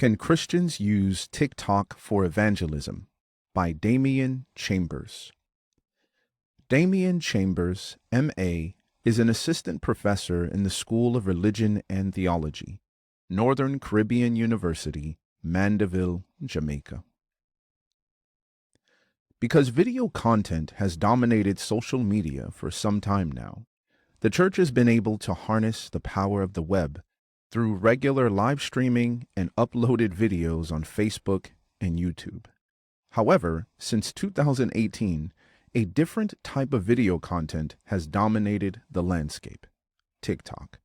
Can Christians use TikTok for evangelism? By Damian Chambers. Damian Chambers, M.A., is an assistant professor in the School of Religion and Theology, Northern Caribbean University, Mandeville, Jamaica. Because video content has dominated social media for some time now, the church has been able to harness the power of the web through regular live streaming and uploaded videos on Facebook and YouTube. However, since 2018, a different type of video content has dominated the landscape: TikTok.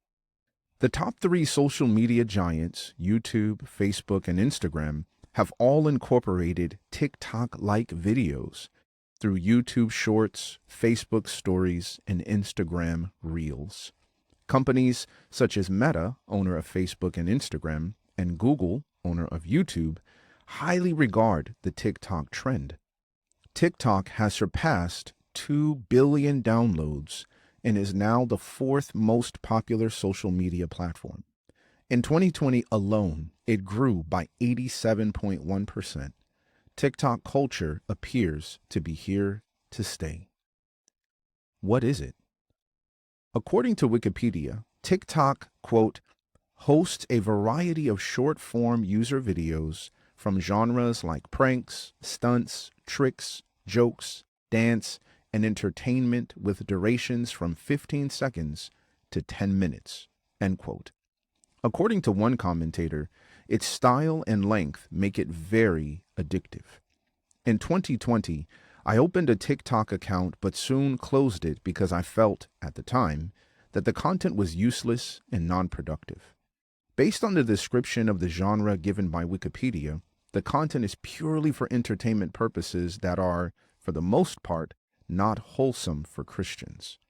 The top three social media giants, YouTube, Facebook, and Instagram, have all incorporated TikTok-like videos through YouTube Shorts, Facebook Stories, and Instagram Reels. Companies such as Meta, owner of Facebook and Instagram, and Google, owner of YouTube, highly regard the TikTok trend. TikTok has surpassed 2 billion downloads and is now the fourth most popular social media platform. In 2020 alone, it grew by 87.1%. TikTok culture appears to be here to stay. What is it? According to Wikipedia, TikTok, quote, hosts a variety of short-form user videos from genres like pranks, stunts, tricks, jokes, dance, and entertainment with durations from 15 seconds to 10 minutes, end quote. According to one commentator, its style and length make it very addictive. In 2020, I opened a TikTok account but soon closed it because I felt, at the time, that the content was useless and non-productive. Based on the description of the genre given by Wikipedia, the content is purely for entertainment purposes that are, for the most part, not wholesome for Christians.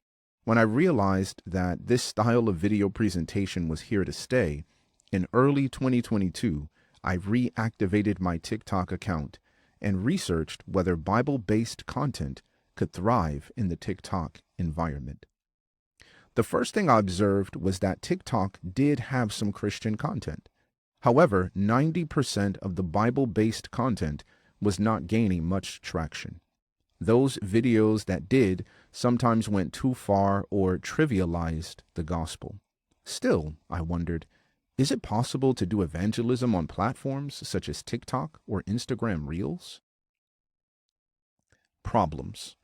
When I realized that this style of video presentation was here to stay, in early 2022, I reactivated my TikTok account and researched whether Bible-based content could thrive in the TikTok environment. The first thing I observed was that TikTok did have some Christian content. However, 90% of the Bible-based content was not gaining much traction. Those videos that did sometimes went too far or trivialized the gospel. Still, I wondered, is it possible to do evangelism on platforms such as TikTok or Instagram Reels? Problems.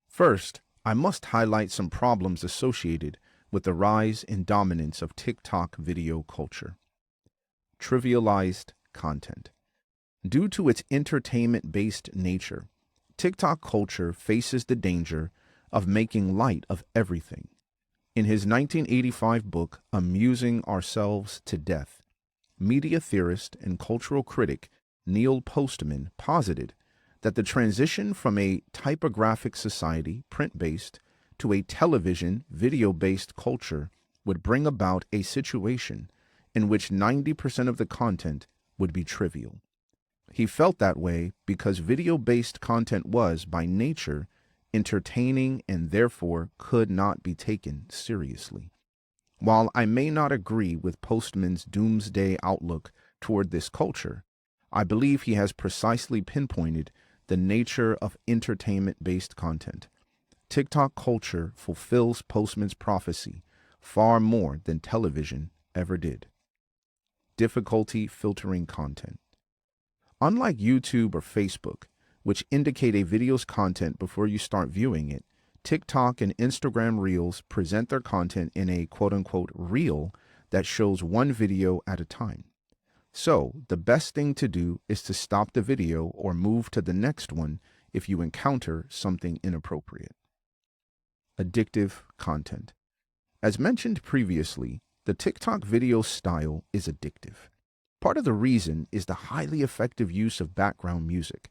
First, I must highlight some problems associated with the rise and dominance of TikTok video culture. Trivialized content. Due to its entertainment-based nature, TikTok culture faces the danger of making light of everything. In his 1985 book, Amusing Ourselves to Death, media theorist and cultural critic Neil Postman posited that the transition from a typographic society, print-based, to a television, video-based culture would bring about a situation in which 90% of the content would be trivial. He felt that way because video-based content was, by nature, entertaining and therefore could not be taken seriously. While I may not agree with Postman's doomsday outlook toward this culture, I believe he has precisely pinpointed the nature of entertainment-based content. TikTok culture fulfills Postman's prophecy far more than television ever did. Difficulty filtering content. Unlike YouTube or Facebook, which indicate a video's content before you start viewing it, TikTok and Instagram Reels present their content in a quote-unquote reel that shows one video at a time. So, the best thing to do is to stop the video or move to the next one if you encounter something inappropriate. Addictive content. As mentioned previously, the TikTok video style is addictive. Part of the reason is the highly effective use of background music.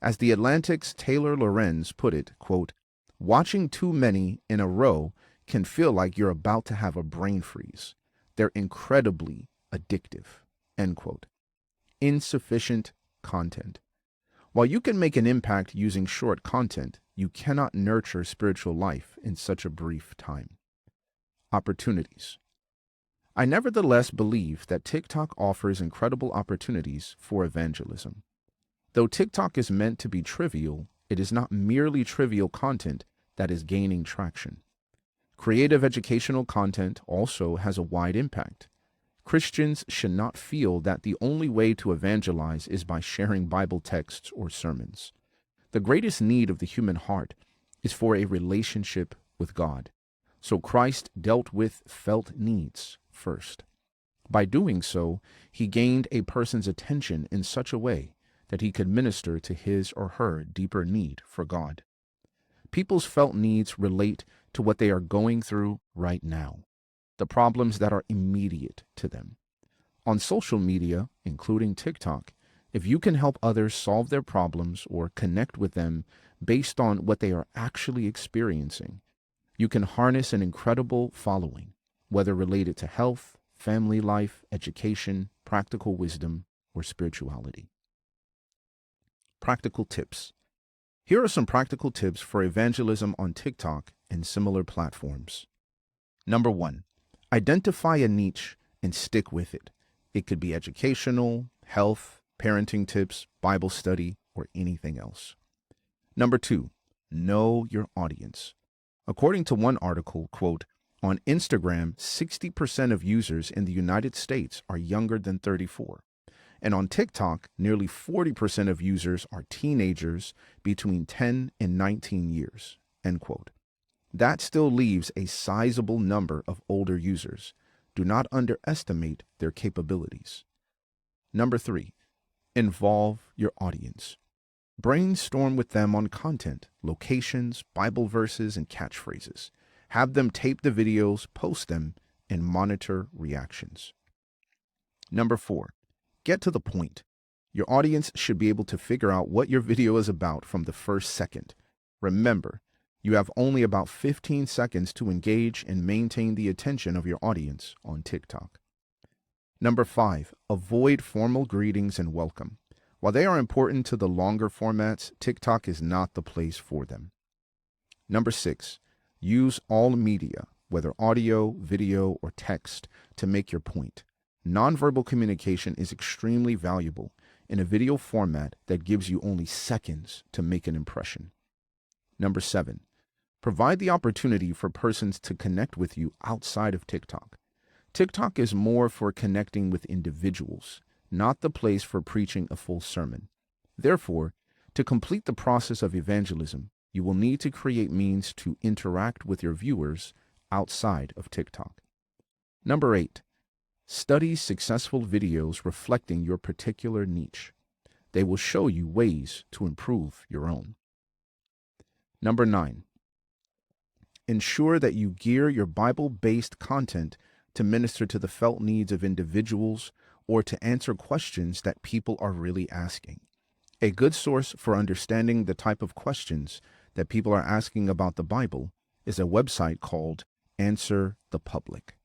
As The Atlantic's Taylor Lorenz put it, quote, watching too many in a row can feel like you're about to have a brain freeze. They're incredibly addictive, end quote. Insufficient content. While you can make an impact using short content, you cannot nurture spiritual life in such a brief time. Opportunities. I nevertheless believe that TikTok offers incredible opportunities for evangelism. Though TikTok is meant to be trivial, it is not merely trivial content that is gaining traction. Creative educational content also has a wide impact. Christians should not feel that the only way to evangelize is by sharing Bible texts or sermons. The greatest need of the human heart is for a relationship with God. So Christ dealt with felt needs first. By doing so, he gained a person's attention in such a way that he could minister to his or her deeper need for God. People's felt needs relate to what they are going through right now, the problems that are immediate to them. On social media, including TikTok, if you can help others solve their problems or connect with them based on what they are actually experiencing, you can harness an incredible following, whether related to health, family life, education, practical wisdom, or spirituality. Practical tips. Here are some practical tips for evangelism on TikTok and similar platforms. Number 1, identify a niche and stick with it. It could be educational, health, parenting tips, Bible study, or anything else. Number 2, know your audience. According to one article, quote, on Instagram, 60% of users in the United States are younger than 34. And on TikTok, nearly 40% of users are teenagers between 10 and 19 years, end quote. That still leaves a sizable number of older users. Do not underestimate their capabilities. Number 3, involve your audience. Brainstorm with them on content, locations, Bible verses, and catchphrases. Have them tape the videos, post them, and monitor reactions. Number 4, get to the point. Your audience should be able to figure out what your video is about from the first second. Remember, you have only about 15 seconds to engage and maintain the attention of your audience on TikTok. Number 5, avoid formal greetings and welcome. While they are important to the longer formats, TikTok is not the place for them. Number 6, use all media, whether audio, video, or text, to make your point. Nonverbal communication is extremely valuable in a video format that gives you only seconds to make an impression. Number 7, provide the opportunity for persons to connect with you outside of TikTok. TikTok is more for connecting with individuals, not the place for preaching a full sermon. Therefore, to complete the process of evangelism, you will need to create means to interact with your viewers outside of TikTok. Number 8, study successful videos reflecting your particular niche. They will show you ways to improve your own. Number 9, ensure that you gear your Bible-based content to minister to the felt needs of individuals or to answer questions that people are really asking. A good source for understanding the type of questions that people are asking about the Bible is a website called Answer the Public.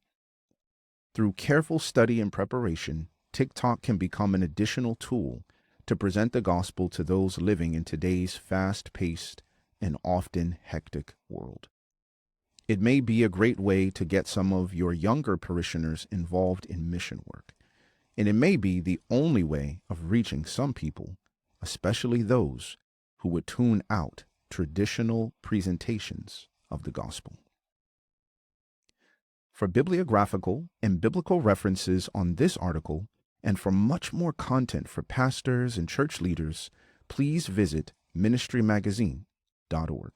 Through careful study and preparation, TikTok can become an additional tool to present the gospel to those living in today's fast-paced and often hectic world. It may be a great way to get some of your younger parishioners involved in mission work, and it may be the only way of reaching some people, especially those who would tune out traditional presentations of the gospel. For bibliographical and biblical references on this article, and for much more content for pastors and church leaders, please visit ministrymagazine.org.